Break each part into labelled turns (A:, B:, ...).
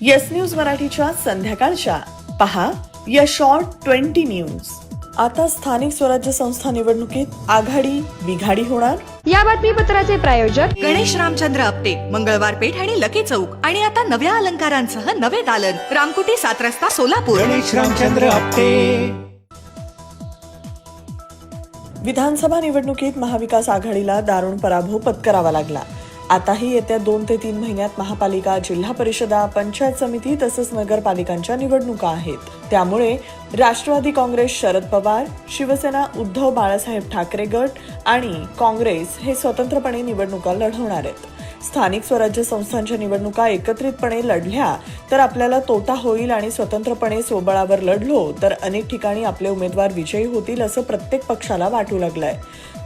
A: Yes news मराठीच्या संध्याकाळच्या पहा या शॉर्ट 20 न्यूज. आता स्थानिक स्वराज्य संस्था निवडणुकीत आघाडी बिघाडी होणार.
B: या बातमीपत्राचे प्रायोजक
C: गणेश रामचंद्र आपटे, मंगळवार पेठ आणि लकी चौक आणि आता नव्या अलंकारांसह नवे दालन, रामकुटी 7 रस्ता सोलापूर.
D: गणेश रामचंद्र आपटे.
A: विधानसभा निवडणुकीत महाविकास आघाडीला दारुण पराभव पत्करावा लागला. आताही येत्या 2 ते 3 महिन्यात महापालिका, जिल्हा परिषदा, पंचायत समिती तसंच नगरपालिकांच्या निवडणुका आहेत. त्यामुळे राष्ट्रवादी काँग्रेस शरद पवार, शिवसेना उद्धव बाळासाहेब ठाकरे गट आणि काँग्रेस हे स्वतंत्रपणे निवडणुका लढवणार आहेत. स्थानिक स्वराज्य संस्थांच्या निवडणुका एकत्रितपणे लढल्या तर आपल्याला तोटा होईल आणि स्वतंत्रपणे स्वबळावर लढलो तर अनेक ठिकाणी आपले उमेदवार विजयी होतील असं प्रत्येक पक्षाला वाटू लागलंय.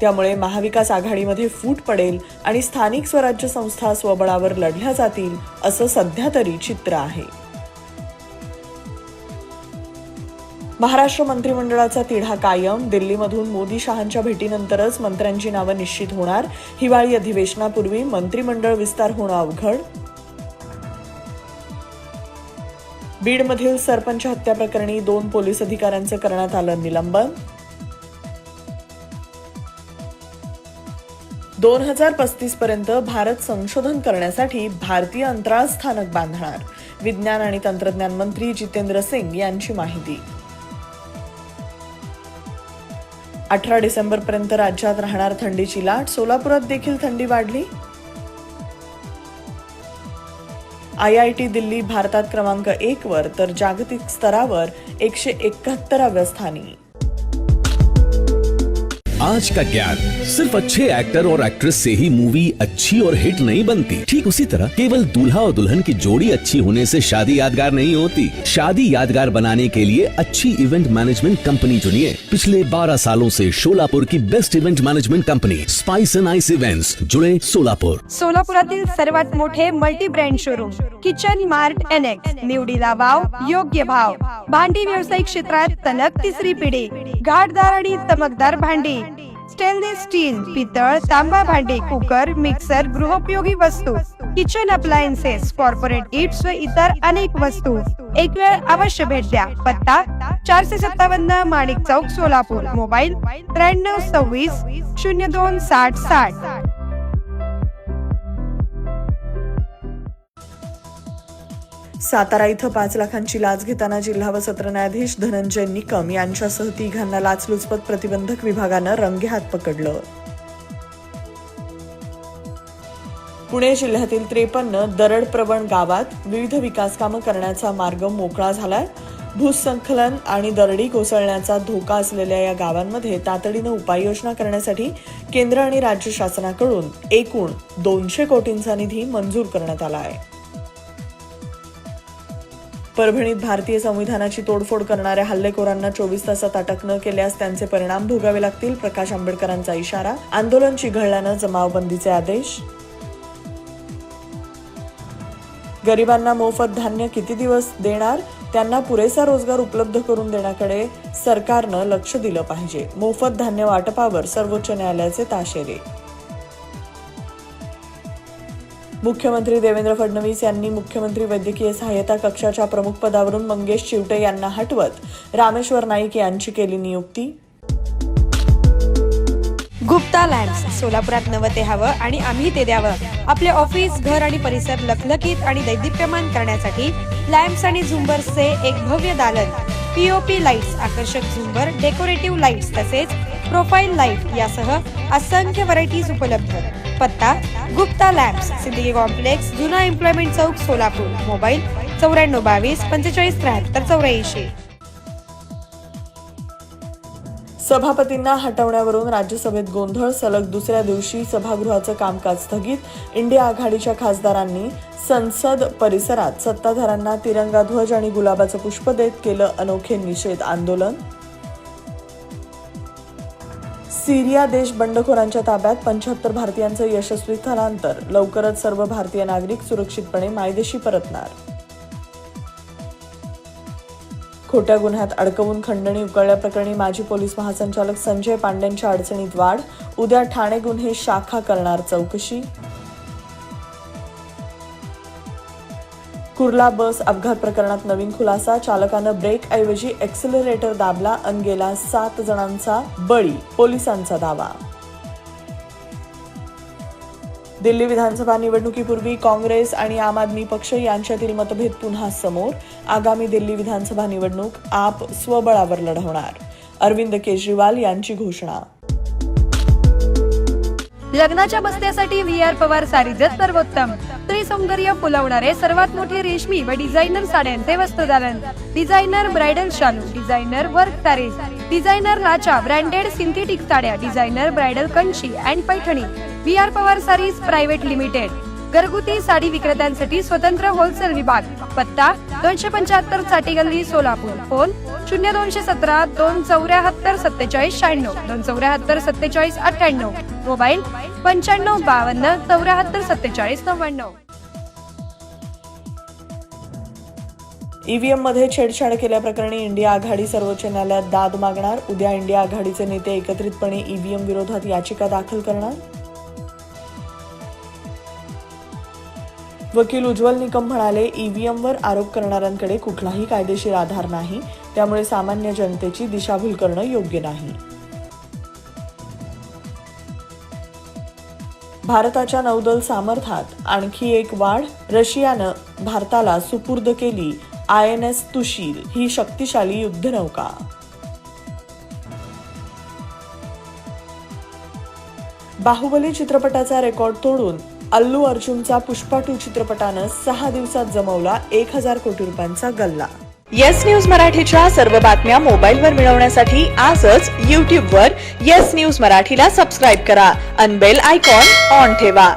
A: त्यामुळे महाविकास आघाडीमध्ये फूट पडेल आणि स्थानिक स्वराज्य संस्था स्वबळावर लढल्या जातील असं सध्या तरी चित्र आहे. महाराष्ट्र मंत्रिमंडळाचा तिढा कायम. दिल्लीमधून मोदी शहांच्या भेटीनंतरच मंत्र्यांची नावं निश्चित होणार. हिवाळी अधिवेशनापूर्वी मंत्रिमंडळ विस्तार होणं अवघड. बीडमधील सरपंच हत्या प्रकरणी 2 पोलीस अधिकाऱ्यांचं करण्यात आलं निलंबन. 2035 पर्यंत भारत संशोधन करण्यासाठी भारतीय अंतराळ स्थानक बांधणार. विज्ञान आणि तंत्रज्ञान मंत्री जितेंद्र सिंग यांची माहिती. 18 डिसेंबर पर्यंत राज्यात राहणार थंडीची लाट. सोलापुरात देखील थंडी वाढली. IIT दिल्ली भारतात क्रमांक 1 वर तर जागतिक स्तरावर 171व्या स्थानी.
E: आज का ज्ञान सिर्फ अच्छे एक्टर और एक्ट्रेस से ही मूवी अच्छी और हिट नहीं बनती. ठीक उसी तरह केवल दूल्हा और दुल्हन की जोड़ी अच्छी होने से शादी यादगार नहीं होती. शादी यादगार बनाने के लिए अच्छी इवेंट मैनेजमेंट कंपनी चुनिए. पिछले 12 सालों से सोलापुर की best event management company spice end ice events जुड़े सोलापुर.
B: सोलापुरातील सर्वात मोठे multi brand showroom kitchen mart NX. निवडीला वाव, योग्य भाव. भांडी व्यावसायिक क्षेत्रात सलग 3री पिढी. घाटदार आणि चमकदार भांडी, स्टेनलेस स्टील, पितळ, तांबा भांडी, कुकर, मिक्सर, गृहोपयोगी वस्तू, किचन अप्लायन्सेस, कॉर्पोरेट गिफ्ट्स व इतर अनेक वस्तू. एक वेळ अवश्य भेट द्या. पत्ता 457 माणिक चौक सोलापूर. मोबाईल 9326 02 6060.
A: सातारा इथं 5 लाखांची लाच घेताना जिल्हा व सत्र न्यायाधीश धनंजय निकम यांच्यासह 3घांना लाचलुचपत प्रतिबंधक विभागानं रंगेहात पकडलं. पुणे जिल्ह्यातील 53 दरडप्रवण गावात विविध विकास कामं करण्याचा मार्ग मोकळा झालाय. भूस्खलन आणि दरडी कोसळण्याचा धोका असलेल्या या गावांमध्ये तातडीनं उपाययोजना करण्यासाठी केंद्र आणि राज्य शासनाकडून एकूण 200 कोटींचा निधी मंजूर करण्यात आला आहे. परभणीत भारतीय संविधानाची तोडफोड करणाऱ्या हल्लेखोरांना 24 तासात अटक न केल्यास त्यांचे परिणाम भोगावे लागतील. प्रकाश आंबेडकरांचा इशारा. आंदोलन चिघळल्यानं जमावबंदीचे आदेश. गरिबांना मोफत धान्य किती दिवस देणार? त्यांना पुरेसा रोजगार उपलब्ध करून देण्याकडे सरकारनं लक्ष दिलं पाहिजे. मोफत धान्य वाटपावर सर्वोच्च न्यायालयाचे ताशेरे. मुख्यमंत्री देवेंद्र फडणवीस यांनी मुख्यमंत्री वैद्यकीय सहाय्यता कक्षाच्या प्रमुख पदावरून मंगेश चिवटे यांना हटवत रामेश्वर नाईक यांची केली नियुक्ती.
B: गुप्ता लॅम्प्स. सोलापुरात नवं ते हवं आणि आम्ही ते द्यावं. आपले ऑफिस, घर आणि परिसर लखलखीत आणि दैदिप्यमान करण्यासाठी लॅम्प्स आणि झुंबर्सचे एक भव्य दालन. POP लाईट्स, आकर्षक झुंबर, डेकोरेटिव्ह लाईट्स तसेच प्रोफाईल लाईट यासह असंख्य व्हरायटीज उपलब्ध. पत्ता गुप्ता लॅम्प्स, सिद्दीकी कॉम्प्लेक्स, जुना एम्प्लॉयमेंट चौक सोलापूर. मोबाईल 9422 45 73 84.
A: सभापतींना हटवण्यावरून राज्यसभेत गोंधळ. सलग 2ऱ्या दिवशी सभागृहाचं कामकाज स्थगित. इंडिया आघाडीच्या खासदारांनी संसद परिसरात सत्ताधाऱ्यांना तिरंगा ध्वज आणि गुलाबाचं पुष्प देत केलं अनोखे निषेध आंदोलन. सिरिया देश बंडखोरांच्या ताब्यात. 75 भारतीयांचं यशस्वी स्थलांतर. लवकरच सर्व भारतीय नागरिक सुरक्षितपणे मायदेशी परतणार. खोट्या गुन्ह्यात अडकवून खंडणी उकळल्याप्रकरणी माजी पोलीस महासंचालक संजय पांडेंच्या अडचणीत वाढ. उद्या ठाणे गुन्हे शाखा करणार चौकशी. कुर्ला बस अपघात प्रकरणात नवीन खुलासा. चालकानं ब्रेक ऐवजी एक्सेलरेटर दाबला अन गेला 7 जणांचा बळी, पोलिसांचा दावा. दिल्ली विधानसभा निवडणुकीपूर्वी काँग्रेस आणि आम आदमी पक्ष यांच्यातील मतभेद पुन्हा समोर. आगामी दिल्ली विधानसभा निवडणूक आप स्वबळावर लढवणार, अरविंद केजरीवाल यांची घोषणा.
B: लग्नाच्या बस्त्यासाठी VR पवार सारीजच सर्वोत्तम. स्त्री सौंदर्य फुलवणारे सर्वात मोठे रेशमी व डिझायनर साड्यांचे वस्त्रदालन. डिझायनर ब्रायडल शालू, डिझायनर वर्क सारीज, डिझायनर लाचा, ब्रँडेड सिंथेटिक साड्या, designer bridal Kanchi and Paithani. VR Pawar sarees private limited. घरगुती साडी विक्रेत्यांसाठी स्वतंत्र होलसेल विभाग. पत्ता 275 चाटी गल्ली, सोलापूर. फोन 0217 274 47 96, 274 47 98. मोबाईल 95 52 74 47 99.
A: ईव्हीएम मध्ये छेडछाड केल्याप्रकरणी इंडिया आघाडी सर्वोच्च न्यायालयात दाद मागणार. उद्या इंडिया आघाडीचे नेते एकत्रितपणे ईव्हीएम विरोधात याचिका दाखल करणार. वकील उज्ज्वल निकम म्हणाले, ईव्हीएमवर आरोप करणाऱ्यांकडे कुठलाही कायदेशीर आधार नाही, त्यामुळे सामान्य जनतेची दिशाभूल करणं योग्य नाही. भारताच्या नौदल सामर्थ्यात आणखी एक वाढ. रशियानं भारताला सुपूर्द केली INS तुशील ही शक्तिशाली युद्धनौका. बाहुबली चित्रपटाचा रेकॉर्ड तोडून अल्लू अर्जुनचा पुष्पा 2 चित्रपटानं 6 दिवसात जमवला 1000 कोटी रुपयांचा गल्ला.
F: येस न्यूज मराठीच्या सर्व बातम्या मोबाईलवर मिळवण्यासाठी आजच YouTube वर येस न्यूज मराठीला सबस्क्राईब करा. अन बेल आयकॉन ऑन ठेवा.